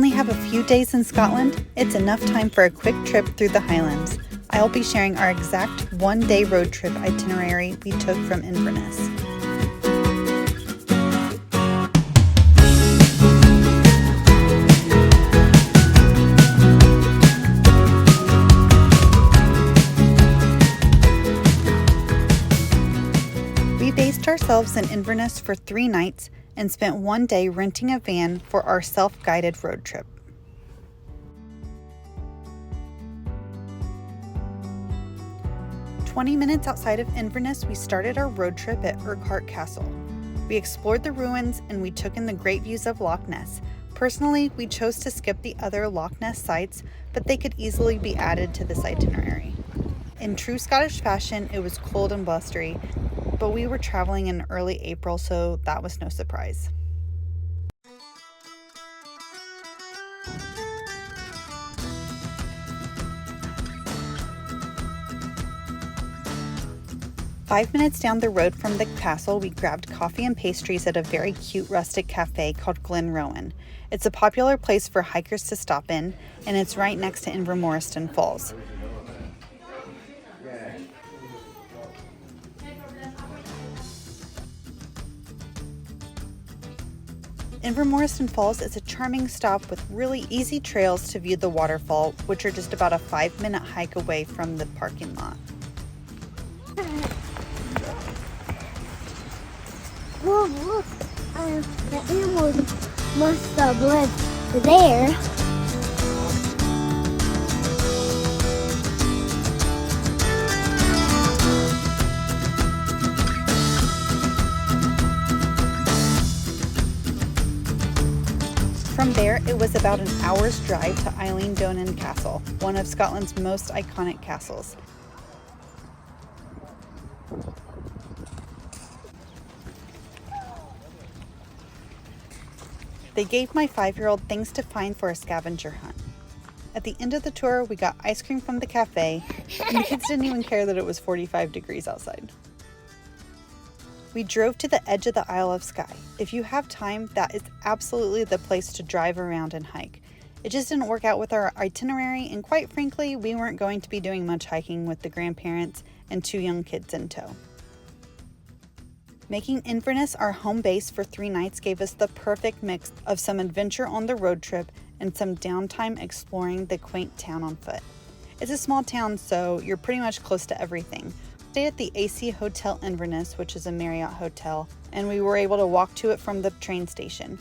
Only have a few days in Scotland? It's enough time for a quick trip through the Highlands. I'll be sharing our exact one-day road trip itinerary we took from Inverness. We based ourselves in Inverness for 3 nights and spent one day renting a van for our self-guided road trip. "20 minutes outside of Inverness, we started our road trip at Urquhart Castle. We explored the ruins and we took in the great views of Loch Ness. Personally, we chose to skip the other Loch Ness sites, but they could easily be added to this itinerary. In true Scottish fashion, it was cold and blustery, but we were traveling in early April, so that was no surprise. "5 minutes down the road from the castle, we grabbed coffee and pastries at a very cute rustic cafe called Glenrowan. It's a popular place for hikers to stop in, and it's right next to Invermoriston Falls. Invermoriston Falls is a charming stop with really easy trails to view the waterfall, which are just about a 5-minute hike away from the parking lot. Whoa, look, the animals must have lived there. From there, it was about an hour's drive to Eilean Donan Castle, one of Scotland's most iconic castles. They gave my 5-year-old things to find for a scavenger hunt. At the end of the tour, we got ice cream from the cafe, and the kids didn't even care that it was 45 degrees outside. We drove to the edge of the Isle of Skye. If you have time, that is absolutely the place to drive around and hike. It just didn't work out with our itinerary, and quite frankly, we weren't going to be doing much hiking with the grandparents and 2 young kids in tow. Making Inverness our home base for 3 nights gave us the perfect mix of some adventure on the road trip and some downtime exploring the quaint town on foot. It's a small town, so you're pretty much close to everything. We stayed at the AC Hotel Inverness, which is a Marriott hotel, and we were able to walk to it from the train station.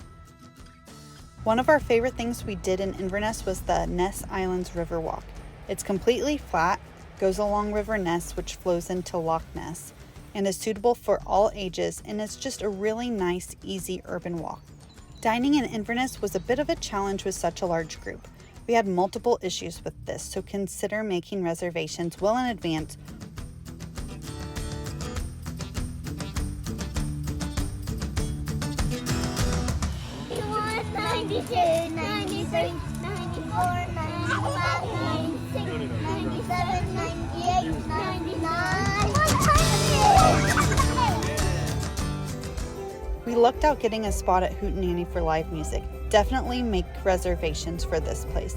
One of our favorite things we did in Inverness was the Ness Islands River Walk. It's completely flat, goes along River Ness, which flows into Loch Ness, and is suitable for all ages, and it's just a really nice, easy urban walk. Dining in Inverness was a bit of a challenge with such a large group. We had multiple issues with this, so consider making reservations well in advance. We lucked out getting a spot at Hootananny for live music. Definitely make reservations for this place.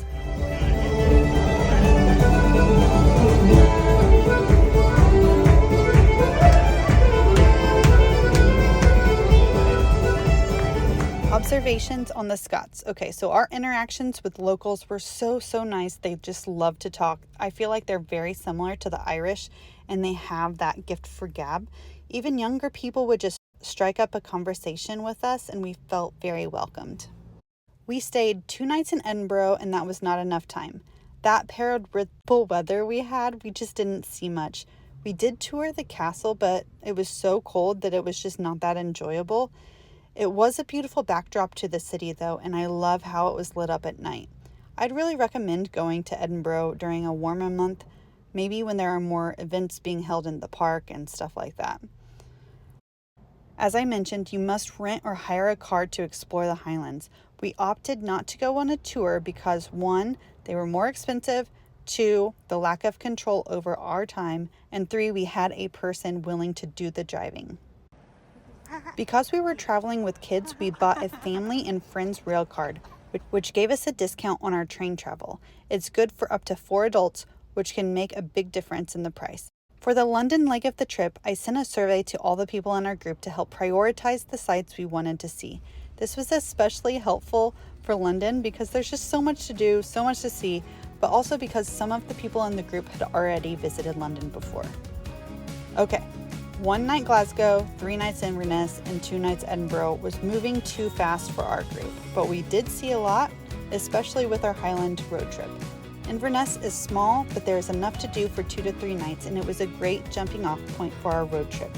Observations on the Scots. Okay, so our interactions with locals were so nice. They just love to talk. I feel like they're very similar to the Irish, and they have that gift for gab. Even younger people would just strike up a conversation with us, and we felt very welcomed. We stayed 2 nights in Edinburgh, and that was not enough time. That paired with the weather we had, we just didn't see much. We did tour the castle, but it was so cold that it was just not that enjoyable. It was a beautiful backdrop to the city though, and I love how it was lit up at night. I'd really recommend going to Edinburgh during a warmer month, maybe when there are more events being held in the park and stuff like that. As I mentioned, you must rent or hire a car to explore the Highlands. We opted not to go on a tour because 1, they were more expensive, 2, the lack of control over our time, and 3, we had a person willing to do the driving. Because we were traveling with kids, we bought a family and friends rail card. which gave us a discount on our train travel. It's good for up to 4 adults, which can make a big difference in the price. For the London leg of the trip, I sent a survey to all the people in our group to help prioritize the sites we wanted to see. This was especially helpful for London because there's just so much to do, so much to see, but also because some of the people in the group had already visited London before. Okay, 1 night Glasgow, 3 nights Inverness, and 2 nights Edinburgh was moving too fast for our group, but we did see a lot, especially with our Highland road trip. Inverness is small, but there is enough to do for 2 to 3 nights, and it was a great jumping off point for our road trip.